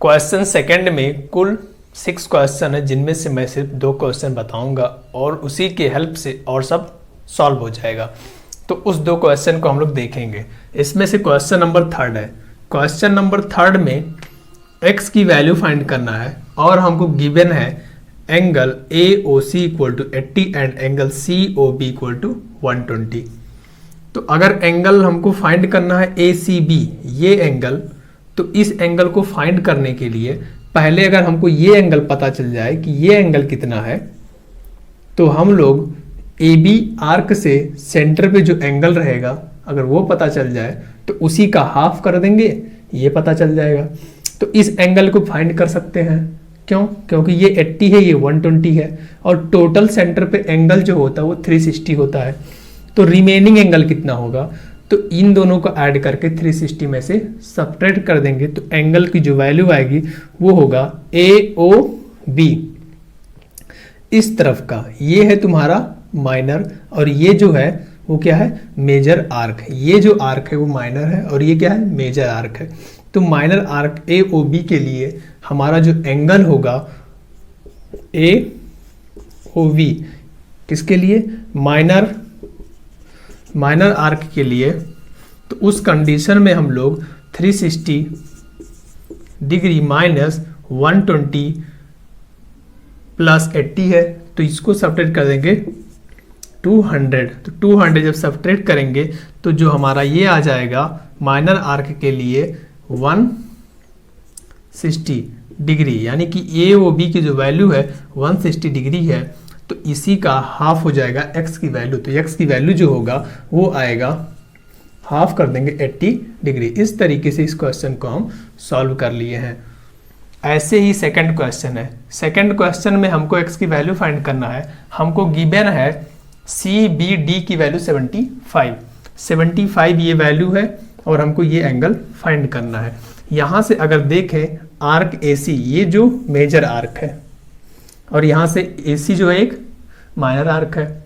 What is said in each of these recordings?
Question second में कुल 6 question है, जिनमें से मैं सिर्फ 2 क्वेश्चन बताऊंगा और उसी के हेल्प से और सब सॉल्व हो जाएगा। तो उस 2 क्वेश्चन को हम लोग देखेंगे। इसमें से क्वेश्चन नंबर 3 है। क्वेश्चन नंबर 3 में x की वैल्यू फाइंड करना है और हमको गिवन है angle AOC equal to 80 and angle COB equal to 120। तो अगर एंगल हमको फाइंड करना है ACB, ये एंगल, तो इस एंगल को फाइंड करने के लिए पहले अगर हमको ये एंगल पता चल जाए कि ये एंगल कितना है, तो हम लोग AB आर्क से सेंटर पे जो एंगल रहेगा अगर वो पता चल जाए तो उसी का हाफ कर देंगे, ये पता चल जाएगा। तो इस एंगल को फाइंड कर सकते हैं। क्यों? क्योंकि ये 80 है, ये 120 है और टोटल सेंटर पे एंगल जो होता है वो 360 होता है। तो रिमेनिंग एंगल कितना होगा? तो इन दोनों को ऐड करके 360 में से सब्ट्रैक्ट कर देंगे तो एंगल की जो वैल्यू आएगी वो होगा AOB। इस तरफ का ये है तुम्हारा माइनर और ये जो है वो क्या है? Major arc. ये जो आर्क है वो माइनर है और ये क्या है? मेजर आर्क है। तो माइनर आर्क AOB के लिए हमारा जो एंगल होगा AOB, किसके लिए? माइनर आर्क के लिए। तो उस कंडीशन में हम लोग 360 डिग्री माइनस 120 प्लस 80 है, तो इसको सब्ट्रैक्ट कर देंगे 200। तो 200 जब सब्ट्रैक्ट करेंगे तो जो हमारा ये आ जाएगा माइनर आर्क के लिए 160 डिग्री, यानी कि AOB की जो वैल्यू है 160 डिग्री है। तो इसी का हाफ हो जाएगा x की वैल्यू। तो x की वैल्यू जो होगा वो आएगा, हाफ कर देंगे 80 डिग्री। इस तरीके से इस क्वेश्चन को हम सॉल्व कर लिए हैं। ऐसे ही सेकंड क्वेश्चन है। सेकंड क्वेश्चन में हमको x की वैल्यू फाइंड करना है। हमको गिवन है CBD की वैल्यू 75 ये वैल्यू है और हमको ये एंगल फाइंड करना है। यहाँ से अगर देखें आर्क AC, ये जो मेजर आर्क है और यहाँ से AC जो है एक माइनर आर्क है।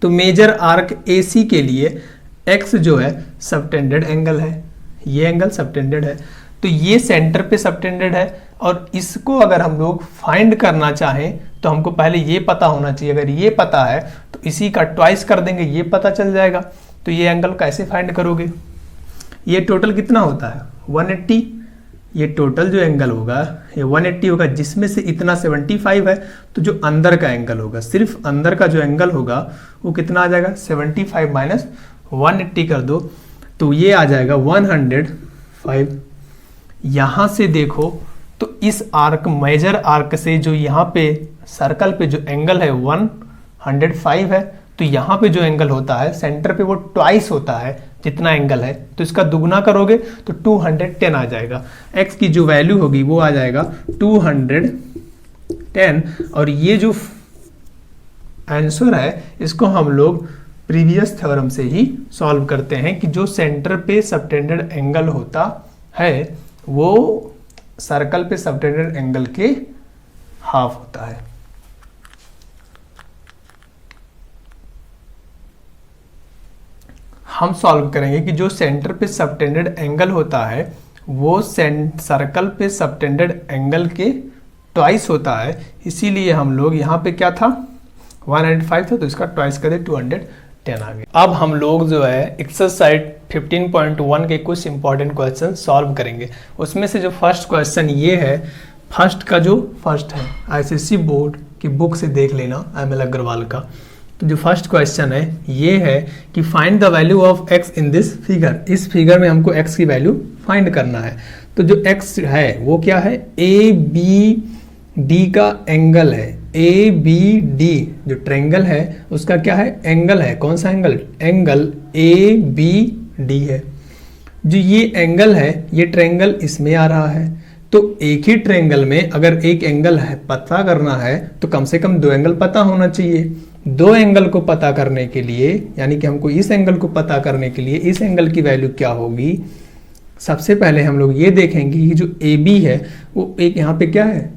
तो मेजर आर्क AC के लिए x जो है सबटेंडेड एंगल है, ये एंगल सबटेंडेड है। तो ये सेंटर पे सबटेंडेड है और इसको अगर हम लोग फाइंड करना चाहें तो हमको पहले ये पता होना चाहिए। अगर ये पता है तो इसी का ट्वाइस कर देंगे, ये पता चल जाएगा। तो ये एंगल कैसे फाइंड करोगे? ये टोटल कितना होता है? 180। ये टोटल जो एंगल होगा ये 180 होगा, जिसमें से इतना 75 है। तो जो अंदर का एंगल होगा, सिर्फ अंदर का जो एंगल होगा वो कितना आ जाएगा? 75 माइनस 180 कर दो तो ये आ जाएगा 105। यहाँ से देखो तो इस आर्क, मेजर आर्क से जो यहाँ पे सर्कल पे जो एंगल है 105 है, तो यहाँ पे जो एंगल होता है सेंटर पे वो ट्वाइस होता है जितना एंगल है। तो इसका दुगना करोगे तो 210 आ जाएगा। x की जो वैल्यू होगी वो आ जाएगा 210। और ये जो आंसर है इसको हम लोग प्रीवियस थ्योरम से ही सॉल्व करते हैं कि जो सेंटर पे सबटेंडेड एंगल होता है वो सर्कल पे सबटेंडेड एंगल के हाफ होता है। हम सॉल्व करेंगे कि जो सेंटर पे सबटेंडेड एंगल होता है वो सर्कल पे सबटेंडेड एंगल के ट्वाइस होता है। इसीलिए हम लोग यहाँ पे क्या था? 105 था, तो इसका ट्वाइस कर दे 210 आ गया। अब हम लोग जो है एक्सरसाइज 15.1 के कुछ इंपॉर्टेंट क्वेश्चन सॉल्व करेंगे। उसमें से जो फर्स्ट क्वेश्चन ये है, फर्स्ट है ICSE बोर्ड की बुक से देख लेना, ML अग्रवाल का। तो जो फर्स्ट क्वेश्चन है ये है कि find the value of x in this figure. इस फिगर में हमको x की वैल्यू फाइंड करना है। तो जो x है वो क्या है? ABD का एंगल है। ABD जो ट्रायंगल है उसका क्या है? एंगल है। कौन सा एंगल? एंगल ABD है। जो ये एंगल है ये ट्रायंगल इसमें आ रहा है। तो एक ही ट्रायंगल में अगर एक एंगल है पता करना है तो कम से कम 2 एंगल पता होना चाहिए। 2 एंगल को पता करने के लिए, यानी कि हमको इस एंगल को पता करने के लिए इस एंगल की वैल्यू क्या होगी? सबसे पहले हम लोग ये देखेंगे कि जो AB है वो एक यहाँ पे क्या है?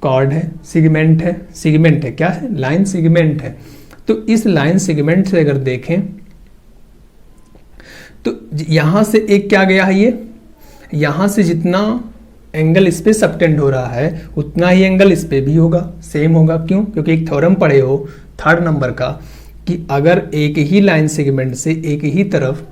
कॉर्ड है, सेगमेंट है। क्या है? लाइन सेगमेंट है। तो इस लाइन सेगमेंट से अगर देखें तो यहां से एक क्या गया है? ये यहां से जितना एंगल इस पे सबटेंड हो रहा है उतना ही एंगल इस पे भी होगा, सेम होगा। क्यों? क्योंकि एक थ्योरम पढ़े हो 3rd नंबर का कि अगर एक ही लाइन सेगमेंट से एक ही तरफ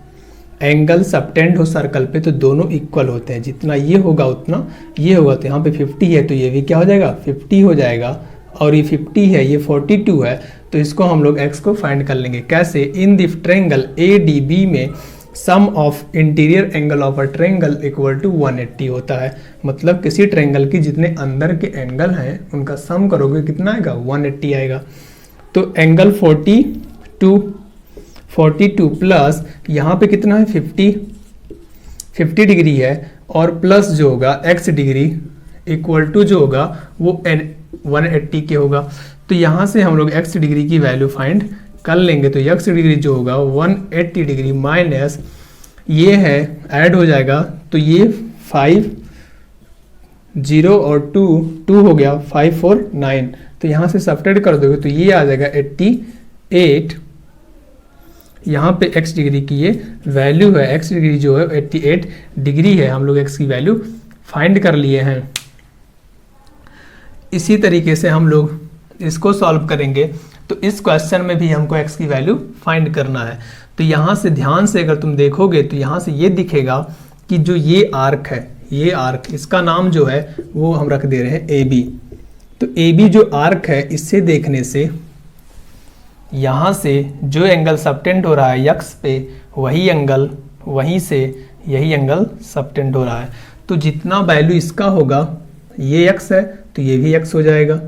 एंगल सबटेंड हो सर्कल पे तो दोनों इक्वल होते हैं, जितना ये होगा उतना ये होगा। तो यहाँ पे 50 है तो ये भी क्या हो जाएगा 50 हो जाएगा, और ये 50 है ये 42 है, तो इसको हम लोग x को फाइंड कर लेंगे। कैसे? इन द ट्रायंगल ADB में sum of interior angle of a triangle equal to 180 होता है। मतलब किसी ट्रायंगल की जितने अंदर के एंगल हैं उनका सम करोगे कितना आएगा 180 आएगा। तो एंगल 42 प्लस यहाँ पे कितना है 50 डिग्री है, और प्लस जो होगा x डिग्री इक्वल टू जो होगा वो 180 के होगा। तो यहाँ से हम लोग x डिग्री की वैल्यू फाइंड कर लेंगे। तो x डिग्री जो होगा 180 डिग्री माइनस ये है ऐड हो जाएगा, तो ये 5 0 और 2 हो गया 5 4 9। तो यहाँ से सब्ट्रैक्ट कर दोगे तो ये आ जाएगा 88। यहाँ पे x डिग्री की ये वैल्यू है, x डिग्री जो है 88 डिग्री है। हम लोग x की वैल्यू फाइंड कर लिए हैं। इसी तरीके से हम लोग इसको सॉल्व करेंगे। तो इस क्वेश्चन में भी हमको x की वैल्यू फाइंड करना है। तो यहाँ से ध्यान से अगर तुम देखोगे तो यहाँ से ये दिखेगा कि जो ये आर्क है, ये आर्क, इसका नाम जो है वो हम रख दे रहे हैं AB। तो AB जो आर्क है इससे देखने से यहाँ से जो एंगल सबटेंड हो रहा है x पे वही एंगल वहीं से यही एंगल सबटेंड हो रहा है। तो जितना वैल्यू इसका होगा ये x है तो ये भी x हो जाएगा।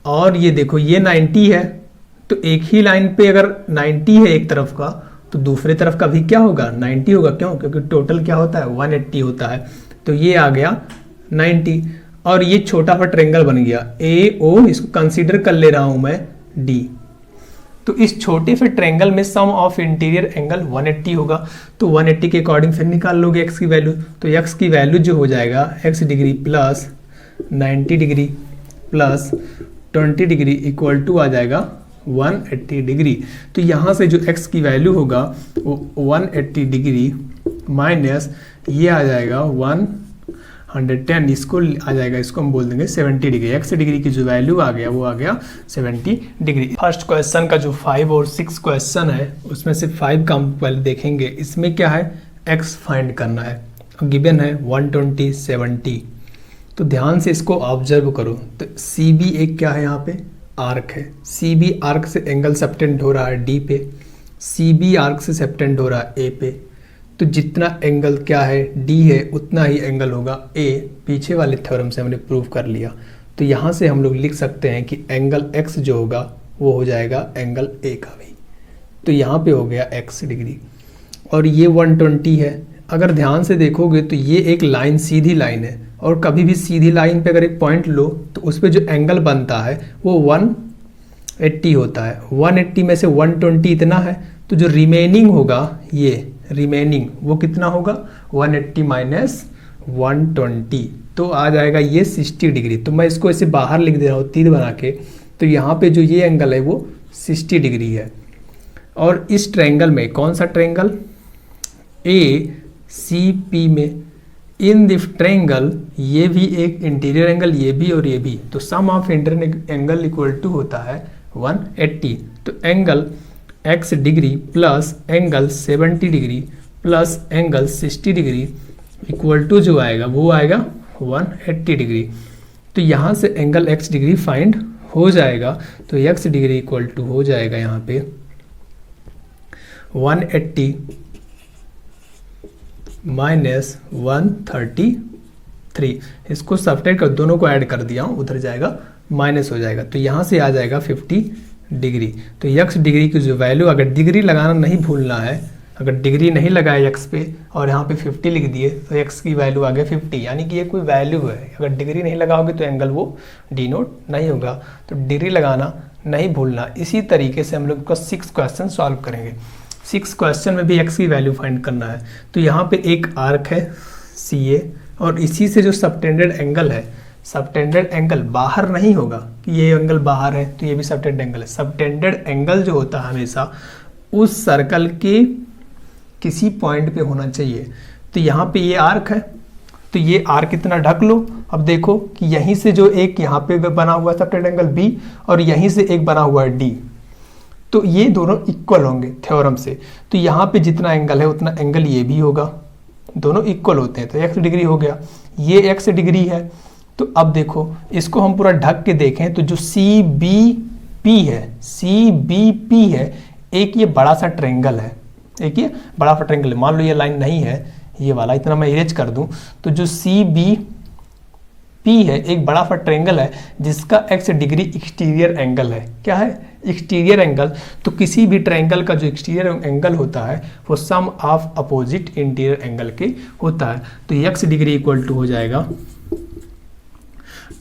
और ये देखो ये 90 है तो एक ही लाइन पे अगर 90 है एक तरफ का तो दूसरे तरफ का भी क्या होगा 90 होगा। क्यों? क्योंकि टोटल क्या होता है 180 होता है। तो ये आ गया 90 और ये छोटा सा ट्रायंगल बन गया AO, इसको कंसीडर कर ले रहा हूं मैं D। तो इस छोटे से ट्रायंगल में सम ऑफ इंटीरियर एंगल 180 होगा। तो 180 के अकॉर्डिंग फिर निकाल लोगे x की वैल्यू। तो x की वैल्यू जो हो जाएगा x degree plus 90 degree plus 20 degree equal to आ जाएगा 180 डिग्री। तो यहाँ से जो x की वैल्यू होगा वो 180 डिग्री माइनस ये आ जाएगा 110, इसको आ जाएगा, इसको हम बोल देंगे 70 डिग्री। x डिग्री की जो वैल्यू आ गया वो आ गया 70 डिग्री। फर्स्ट क्वेश्चन का जो 5 और 6 क्वेश्चन है उसमें से 5 का हम पहले देखेंगे। इसमें क्या है x फाइंड करना है, गिवन है 120 70। तो ध्यान से इसको ऑब्जर्व करो। तो CB एक क्या है यहाँ पे आर्क है, CB आर्क से एंगल सबटेंड हो रहा है D पे, CB आर्क से सबटेंड हो रहा है A पे। तो जितना एंगल क्या है D है उतना ही एंगल होगा A। पीछे वाले थ्योरम से हमने प्रूव कर लिया। तो यहाँ से हम लोग लिख सकते हैं कि एंगल X जो होगा वो हो जाएगा एंगल A का भी। तो यहाँ पे हो गया X डिग्री और ये 120 है। अगर ध्यान से देखोगे तो ये एक लाइन सीधी लाइन है, और कभी भी सीधी लाइन पे अगर एक पॉइंट लो तो उस पर जो एंगल बनता है वो 180 होता है। 180 में से 120 इतना है, तो जो रिमेनिंग होगा ये रिमेनिंग वो कितना होगा 180 माइनस 120, तो आ जाएगा ये 60 डिग्री। तो मैं इसको ऐसे बाहर लिख दे रहा हूँ तीर बना के। तो यहाँ पे जो ये एंगल है वो 60 डिग्री है। और इस ट्रायंगल में कौन सा ट्रायंगल ACP में इन दिस ट्रायंगल ये भी एक इंटीरियर एंगल, ये भी और ये भी। तो sum of interior angle equal to होता है 180। तो angle x degree plus angle 70 degree plus angle 60 degree equal to जो आएगा वो आएगा 180 डिग्री। तो यहाँ से एंगल x डिग्री फाइंड हो जाएगा। तो x डिग्री इक्वल टू हो जाएगा यहाँ पे 180 माइनस 133। इसको सब्ट्रैक्ट कर, दोनों को ऐड कर दिया हूँ, उधर जाएगा माइनस हो जाएगा। तो यहाँ से आ जाएगा 50 डिग्री। तो x डिग्री की जो वैल्यू, अगर डिग्री लगाना नहीं भूलना है, अगर डिग्री नहीं लगाए x पे और यहाँ पे 50 लिख दिए तो x की वैल्यू आ गया 50, यानी कि ये कोई वैल्यू है। अगर डिग्री नहीं लगाओगे तो एंगल वो डिनोट नहीं होगा। तो डिग्री लगाना नहीं भूलना। इसी तरीके से हम लोग का 6 क्वेश्चन सॉल्व करेंगे। 6 क्वेश्चन में भी x की वैल्यू फाइंड करना है। तो यहाँ पे एक आर्क है CA और इसी से जो सबटेंडेड एंगल है, सबटेंडेड एंगल बाहर नहीं होगा कि ये एंगल बाहर है तो ये भी सबटेंडेड एंगल है। सबटेंडेड एंगल जो होता है हमेशा उस सर्कल के किसी पॉइंट पे होना चाहिए। तो यहाँ पे ये आर्क है, तो ये आर्क इतना ढक लो। अब देखो कि यहीं से जो एक यहाँ पे बना हुआ है सबटेंड एंगल बी और यहीं से एक बना हुआ है डी, तो ये दोनों इक्वल होंगे थ्योरम से। तो यहाँ पे जितना एंगल है उतना एंगल ये भी होगा, दोनों इक्वल होते हैं, तो x डिग्री हो गया, ये x डिग्री है। तो अब देखो इसको हम पूरा ढक के देखें तो जो CBP है, एक ये बड़ा सा ट्रायंगल है, एक ये बड़ा सा ट्रायंगल है। मान लो ये लाइन नहीं है, ये वाला इतना मैं इरेज कर दूं, तो जो CBP है एक बड़ा सा ट्रायंगल है जिसका x डिग्री एक्सटीरियर एंगल है। क्या है? Exterior angle. तो किसी भी ट्रायंगल का जो एक्सटीरियर एंगल होता है वो सम ऑफ अपोजिट इंटीरियर एंगल के होता है। तो x डिग्री इक्वल टू हो जाएगा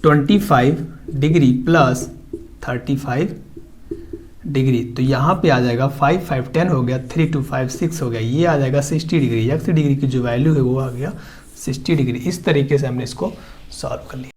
25 डिग्री प्लस 35 डिग्री। तो यहाँ पे आ जाएगा 5 5 10 हो गया, 3 2 5 6 हो गया, ये आ जाएगा 60 डिग्री। x डिग्री की जो वैल्यू है वो आ गया 60 डिग्री। इस तरीके से हमने इसको सॉल्व कर लिया।